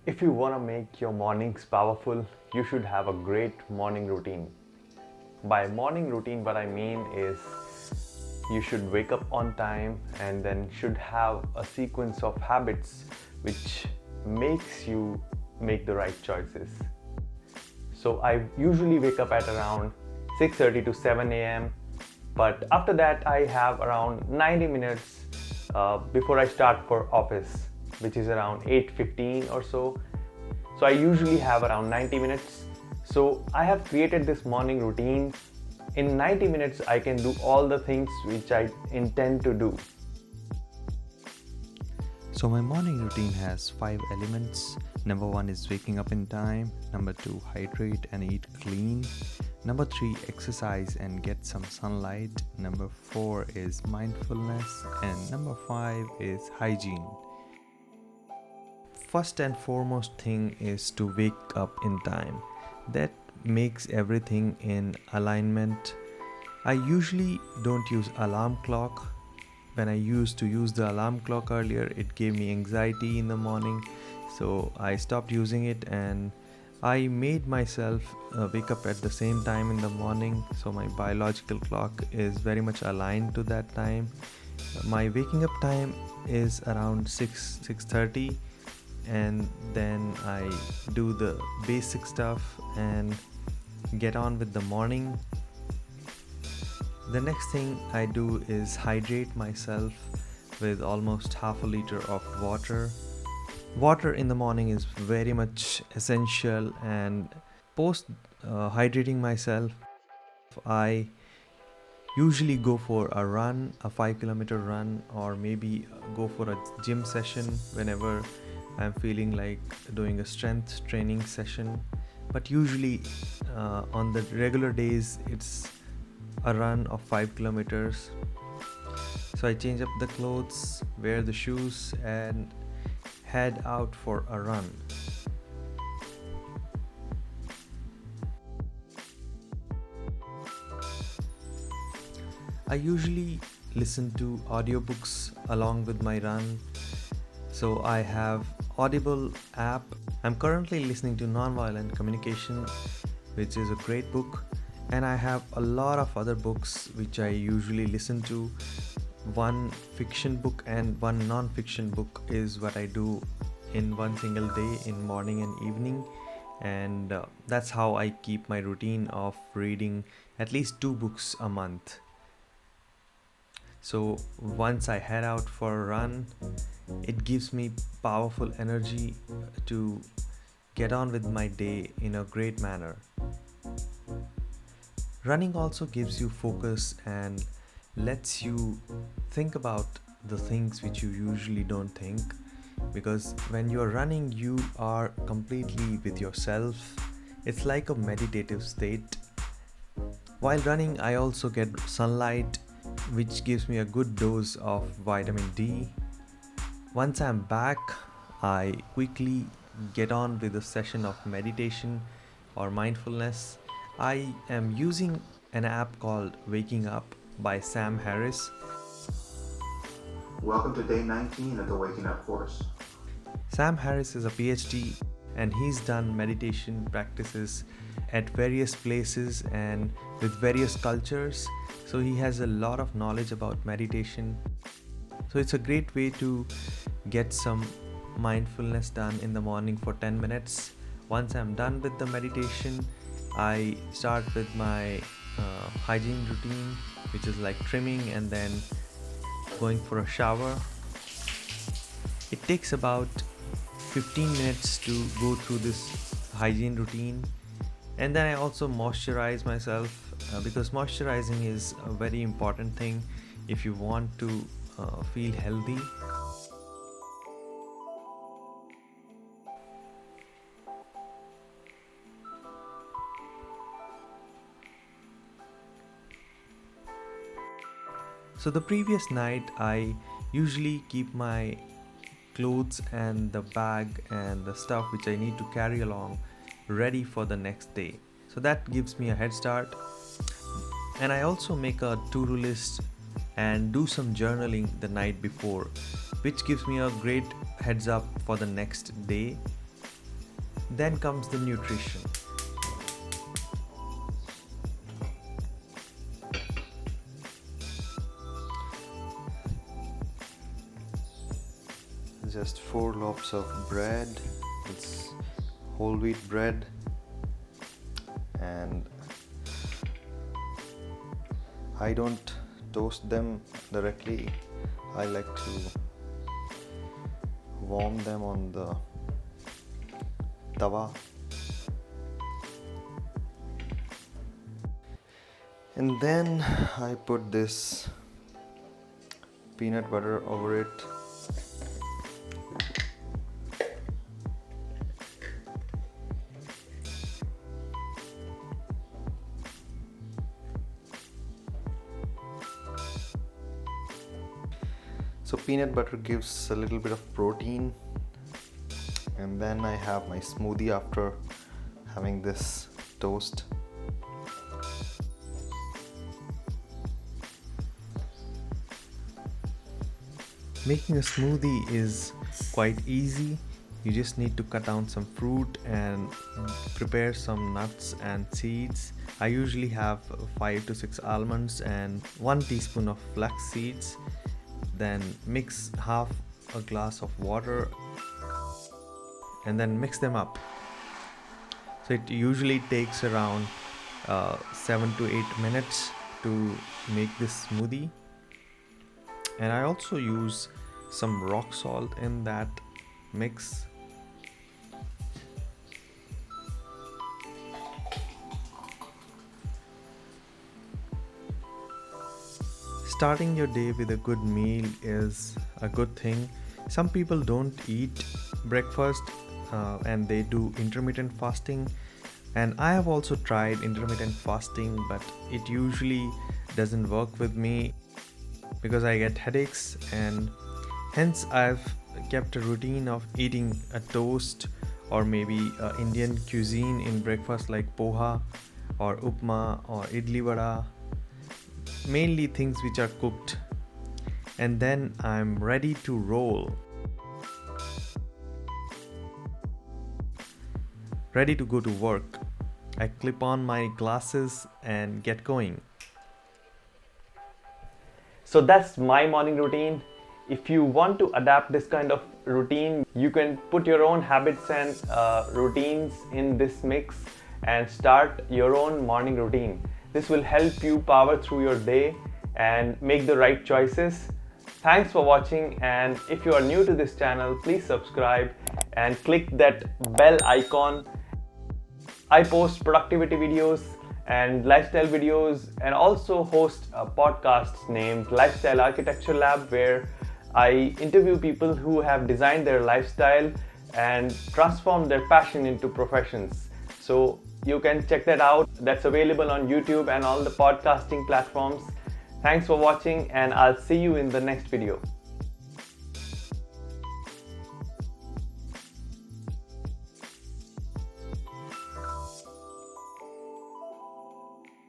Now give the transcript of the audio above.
If you want to make your mornings powerful, you should have a great morning routine. By morning routine, what I mean is you should wake up on time and then should have a sequence of habits which makes you make the right choices. So I usually wake up at around 6:30 to 7 a.m. But after that, I have around 90 minutes before I start for office, which is around 8:15 or so. So I usually have around 90 minutes. So I have created this morning routine. In 90 minutes, I can do all the things which I intend to do. So my morning routine has 5 elements. Number 1 is waking up in time. Number 2, hydrate and eat clean. Number 3, exercise and get some sunlight. Number 4 is mindfulness. And number 5 is hygiene. First and foremost thing is to wake up in time. That makes everything in alignment. I usually don't use alarm clock. When I used to use the alarm clock earlier, it gave me anxiety in the morning, so I stopped using it, and I made myself wake up at the same time in the morning, so my biological clock is very much aligned to that time. My waking up time is around 6:30, and then I do the basic stuff and get on with the morning. The next thing I do is hydrate myself with almost half a liter of water. Water in the morning is very much essential, and post hydrating myself, I usually go for a run, a 5 kilometer run, or maybe go for a gym session whenever I'm feeling like doing a strength training session. But usually on the regular days, it's a run of 5 kilometers. So I change up the clothes, wear the shoes, and head out for a run. I usually listen to audiobooks along with my run. So I have Audible app. I'm currently listening to Nonviolent Communication, which is a great book. And I have a lot of other books which I usually listen to. One fiction book and one non-fiction book is what I do in one single day, in morning and evening. And that's how I keep my routine of reading at least 2 books a month. So once I head out for a run, it gives me powerful energy to get on with my day in a great manner. Running also gives you focus and lets you think about the things which you usually don't think, because when you're running, you are completely with yourself. It's like a meditative state. While running, I also get sunlight, which gives me a good dose of vitamin D. Once I'm back, I quickly get on with a session of meditation or mindfulness. I am using an app called Waking Up by Sam Harris. Welcome to day 19 of the Waking Up course. Sam Harris is a PhD, and he's done meditation practices at various places and with various cultures. So he has a lot of knowledge about meditation. So it's a great way to get some mindfulness done in the morning for 10 minutes. Once I'm done with the meditation, I start with my hygiene routine, which is like trimming and then going for a shower. It takes about 15 minutes to go through this hygiene routine, and then I also moisturize myself because moisturizing is a very important thing if you want to feel healthy. So the previous night, I usually keep my clothes and the bag and the stuff which I need to carry along ready for the next day. So that gives me a head start. And I also make a to-do list and do some journaling the night before, which gives me a great heads up for the next day. Then comes the nutrition. Just 4 loaves of bread. It's whole wheat bread, and I don't toast them directly. I like to warm them on the tawa, and then I put this peanut butter over it. So peanut butter gives a little bit of protein, and then I have my smoothie after having this toast. Making a smoothie is quite easy. You just need to cut down some fruit and prepare some nuts and seeds. I usually have 5 to 6 almonds and 1 teaspoon of flax seeds. Then mix half a glass of water and then mix them up. So it usually takes around 7 to 8 minutes to make this smoothie. And I also use some rock salt in that mix. Starting your day with a good meal is a good thing. Some people don't eat breakfast and they do intermittent fasting, and I have also tried intermittent fasting, but it usually doesn't work with me because I get headaches, and hence I've kept a routine of eating a toast or maybe Indian cuisine in breakfast like poha or upma or idli vada. Mainly things which are cooked, and then I'm ready to roll, ready to go to work. I clip on my glasses and get going. So that's my morning routine. If you want to adapt this kind of routine, you can put your own habits and routines in this mix and start your own morning routine. This will help you power through your day and make the right choices. Thanks for watching, and if you are new to this channel, please subscribe and click that bell icon. I post productivity videos and lifestyle videos, and also host a podcast named Lifestyle Architecture Lab, where I interview people who have designed their lifestyle and transformed their passion into professions. So you can check that out. That's available on YouTube and all the podcasting platforms. Thanks for watching, and I'll see you in the next video.